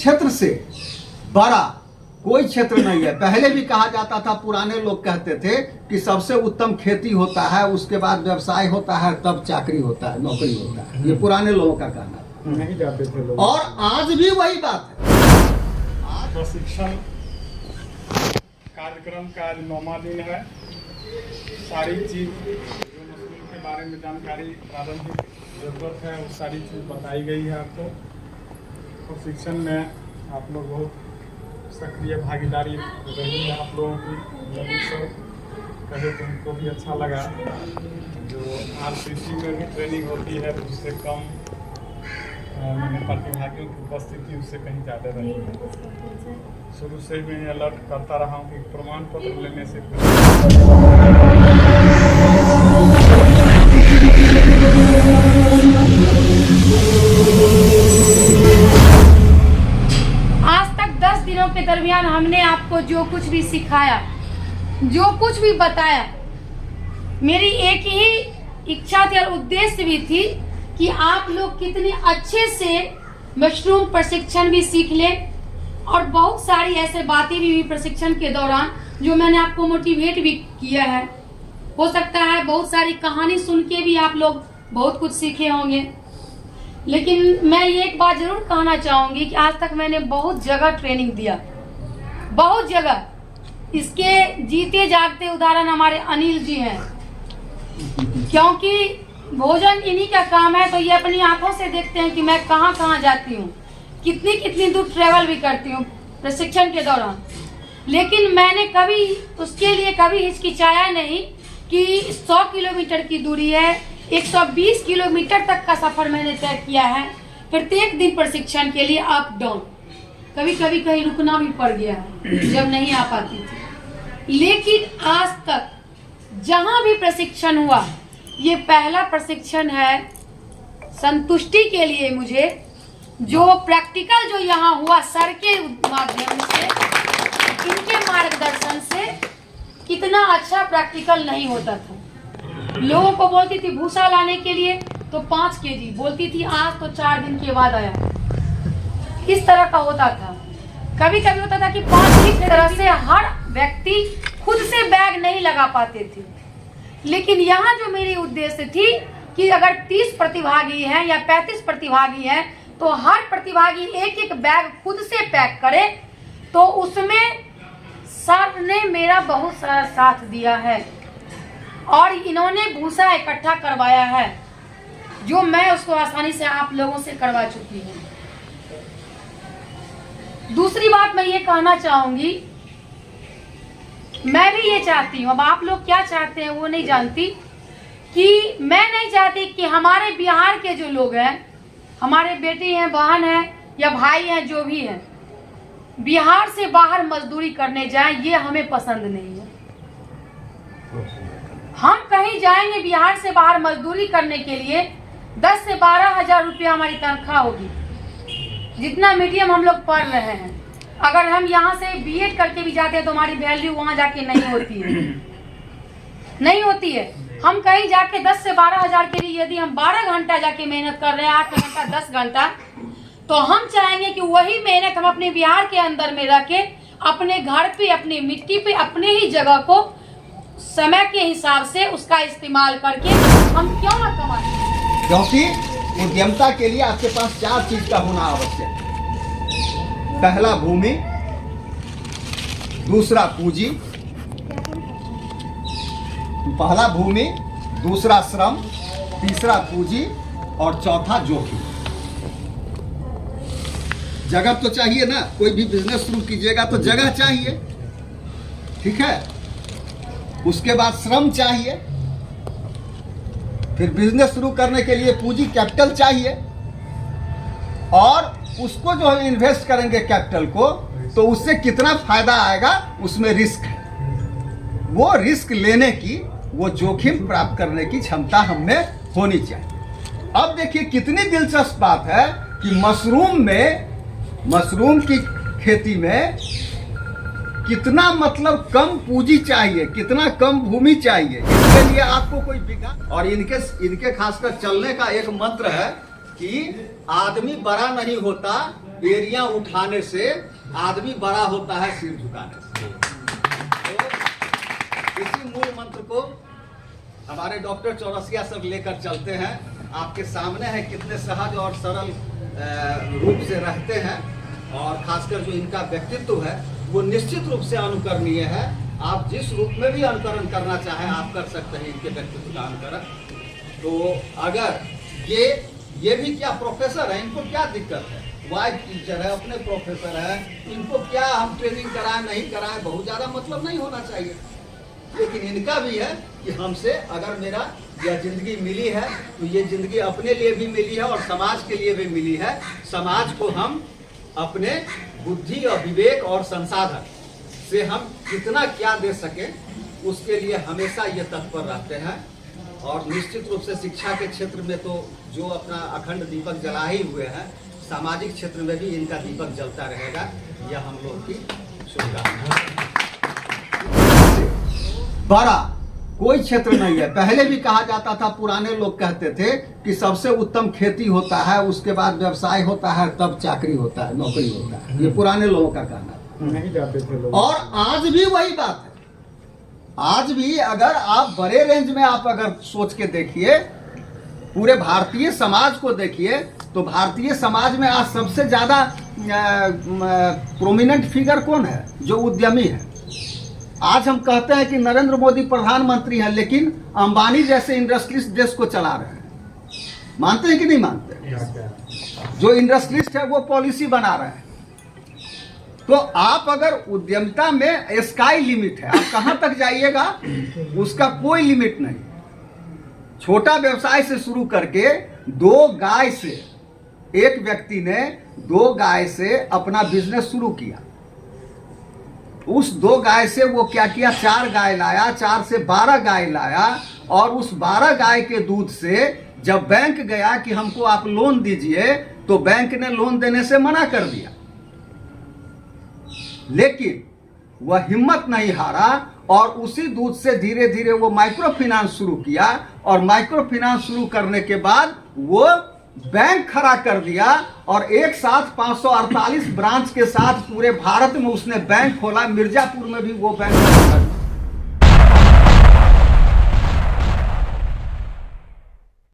क्षेत्र से बड़ा कोई क्षेत्र नहीं है। पहले भी कहा जाता था, पुराने लोग कहते थे कि सबसे उत्तम खेती होता है, उसके बाद व्यवसाय होता है, तब चाकरी होता है, नौकरी होता है। ये पुराने लोगों का कहना नहीं जाते थे लोग। और आज भी वही बात है। प्रशिक्षण कार्यक्रम का 9वां दिन है। सारी चीज जो मशरूम के बारे में जानकारी प्रारंभिक जरूरत है, वो सारी चीज बताई गई है आपको। प्रशिक्षण में आप लोग बहुत सक्रिय भागीदारी रही है आप लोगों की। सर कहे तो उनको भी अच्छा लगा। जो RCC में भी ट्रेनिंग होती है तो उससे कम प्रतिभागियों की उपस्थिति उससे कहीं ज़्यादा रही है। शुरू से मैं अलर्ट करता रहा हूँ कि प्रमाण पत्र लेने से के दरमियान हमने आपको जो कुछ भी सिखाया, जो कुछ भी बताया, मेरी एक ही इच्छा थी और उद्देश्य भी थी कि आप लोग कितने अच्छे से मशरूम प्रशिक्षण भी सीख लें और बहुत सारी ऐसे बातें भी प्रशिक्षण के दौरान जो मैंने आपको मोटिवेट भी किया है। हो सकता है बहुत सारी कहानी सुन के भी आप लोग बहुत कुछ सीखे होंगे, लेकिन मैं ये एक बात जरूर कहना चाहूंगी कि आज तक मैंने बहुत जगह ट्रेनिंग दिया, बहुत जगह। इसके जीते जागते उदाहरण हमारे अनिल जी हैं, क्योंकि भोजन इन्हीं का काम है, तो ये अपनी आंखों से देखते हैं कि मैं कहां कहां जाती हूँ, कितनी कितनी दूर ट्रेवल भी करती हूँ प्रशिक्षण के दौरान। लेकिन मैंने कभी उसके लिए कभी हिचकिचाया नहीं कि 100 किलोमीटर की दूरी है, 120 किलोमीटर तक का सफर मैंने तय किया है प्रत्येक दिन प्रशिक्षण के लिए, अप डाउन। कभी कभी कहीं रुकना भी पड़ गया है जब नहीं आ पाती थी। लेकिन आज तक जहां भी प्रशिक्षण हुआ, ये पहला प्रशिक्षण है संतुष्टि के लिए मुझे। जो प्रैक्टिकल जो यहाँ हुआ सर के माध्यम से, इनके मार्गदर्शन से, कितना अच्छा प्रैक्टिकल नहीं होता था। लोगों को बोलती थी भूसा लाने के लिए तो 5 केजी, बोलती थी आज तो 4 दिन के बाद आया। इस तरह का होता था। कभी कभी होता था कि 5 तरह से हर व्यक्ति खुद से बैग नहीं लगा पाते थे। लेकिन यहाँ जो मेरी उद्देश्य थी कि अगर 30 प्रतिभागी हैं या 35 प्रतिभागी हैं तो हर प्रतिभागी एक एक बैग खुद से पैक करे, तो उसमें सर ने मेरा बहुत सारा साथ दिया है और इन्होंने भूसा इकट्ठा करवाया है, जो मैं उसको आसानी से आप लोगों से करवा चुकी हूँ। दूसरी बात मैं ये कहना चाहूंगी, मैं भी ये चाहती हूँ, अब आप लोग क्या चाहते हैं वो नहीं जानती, कि मैं नहीं चाहती कि हमारे बिहार के जो लोग हैं, हमारे बेटे हैं, बहन हैं या भाई हैं, जो भी हैं, बिहार से बाहर मजदूरी करने जाएं, ये हमें पसंद नहीं है। हम कहीं जाएंगे बिहार से बाहर मजदूरी करने के लिए 10 से 12 हजार रुपया हमारी तनख्वाह होगी, जितना मीडियम हम लोग पढ़ रहे हैं। अगर हम यहाँ से बीएड करके भी जाते हैं तो हमारी वैल्यू वहाँ जाके नहीं होती है, नहीं होती है। हम कहीं जाके 10 से 12 हजार के लिए यदि हम 12 घंटा जाके मेहनत कर रहे हैं, 8 घंटा 10 घंटा, तो हम चाहेंगे कि वही मेहनत हम अपने बिहार के अंदर में रख के अपने घर पे, अपनी मिट्टी पे, अपने ही जगह को समय के हिसाब से उसका इस्तेमाल करके हम क्यों ना कमाएं। क्योंकि उद्यमता के लिए आपके पास 4 चीज का होना आवश्यक है। पहला भूमि, दूसरा पूंजी, पहला भूमि, दूसरा श्रम, तीसरा पूंजी और चौथा जोखिम। जगह तो चाहिए ना, कोई भी बिजनेस शुरू कीजिएगा तो जगह चाहिए, ठीक है। उसके बाद श्रम चाहिए, फिर बिजनेस शुरू करने के लिए पूंजी कैपिटल चाहिए, और उसको जो हम इन्वेस्ट करेंगे कैपिटल को, तो उससे कितना फायदा आएगा उसमें रिस्क है। वो रिस्क लेने की, वो जोखिम प्राप्त करने की क्षमता हमें होनी चाहिए। अब देखिए कितनी दिलचस्प बात है कि मशरूम की खेती में कितना मतलब कम पूंजी चाहिए, कितना कम भूमि चाहिए। इसके लिए आपको कोई बिगा, और इनके खासकर चलने का एक मंत्र है कि आदमी बड़ा नहीं होता, बेरियां उठाने से आदमी बड़ा होता है सिर झुकाने से। तो इसी मूल मंत्र को हमारे डॉक्टर चौरसिया सर लेकर चलते हैं। आपके सामने है कितने सहज और सरल रूप से रहते हैं, और खासकर जो इनका व्यक्तित्व है वो निश्चित रूप से अनुकरणीय है। आप जिस रूप में भी अनुकरण करना चाहें आप कर सकते हैं इनके व्यक्तित्व का अनुकरण। तो अगर ये भी क्या प्रोफेसर है, इनको क्या दिक्कत है, वाइफ टीचर है, अपने प्रोफेसर है, इनको क्या हम ट्रेनिंग कराएं नहीं कराएं बहुत ज़्यादा मतलब नहीं होना चाहिए। लेकिन इनका भी है कि हमसे अगर मेरा यह जिंदगी मिली है तो ये जिंदगी अपने लिए भी मिली है और समाज के लिए भी मिली है। समाज को हम अपने बुद्धि और विवेक और संसाधन से हम कितना क्या दे सके उसके लिए हमेशा ये तत्पर रहते हैं। और निश्चित रूप से शिक्षा के क्षेत्र में तो जो अपना अखंड दीपक जला ही हुए हैं, सामाजिक क्षेत्र में भी इनका दीपक जलता रहेगा, यह हम लोग की शुभकामना है। बड़ा कोई क्षेत्र नहीं है। पहले भी कहा जाता था, पुराने लोग कहते थे कि सबसे उत्तम खेती होता है, उसके बाद व्यवसाय होता है, तब चाकरी होता है, नौकरी होता है। ये पुराने लोगों का कहना था, नहीं जाते थे लोग। और आज भी वही बात है। आज भी अगर आप बड़े रेंज में आप अगर सोच के देखिए, पूरे भारतीय समाज को देखिए, तो भारतीय समाज में आज सबसे ज्यादा प्रोमिनेंट फिगर कौन है? जो उद्यमी है। आज हम कहते हैं कि नरेंद्र मोदी प्रधानमंत्री हैं, लेकिन अंबानी जैसे इंडस्ट्रियलिस्ट देश को चला रहे हैं। मानते हैं कि नहीं मानते? जो इंडस्ट्रियलिस्ट है वो पॉलिसी बना रहे हैं। तो आप अगर उद्यमिता में स्काई लिमिट है, आप कहां तक जाइएगा उसका कोई लिमिट नहीं। छोटा व्यवसाय से शुरू करके 2 गाय से, एक व्यक्ति ने 2 गाय से अपना बिजनेस शुरू किया। उस 2 गाय से वो क्या किया, 4 गाय लाया, 4 से 12 गाय लाया, और उस 12 गाय के दूध से जब बैंक गया कि हमको आप लोन दीजिए, तो बैंक ने लोन देने से मना कर दिया। लेकिन वह हिम्मत नहीं हारा और उसी दूध से धीरे धीरे वो माइक्रो फाइनेंस शुरू किया, और माइक्रो फाइनेंस शुरू करने के बाद वो बैंक खड़ा कर दिया, और एक साथ 548 ब्रांच के साथ पूरे भारत में उसने बैंक खोला। मिर्जापुर में भी वो बैंक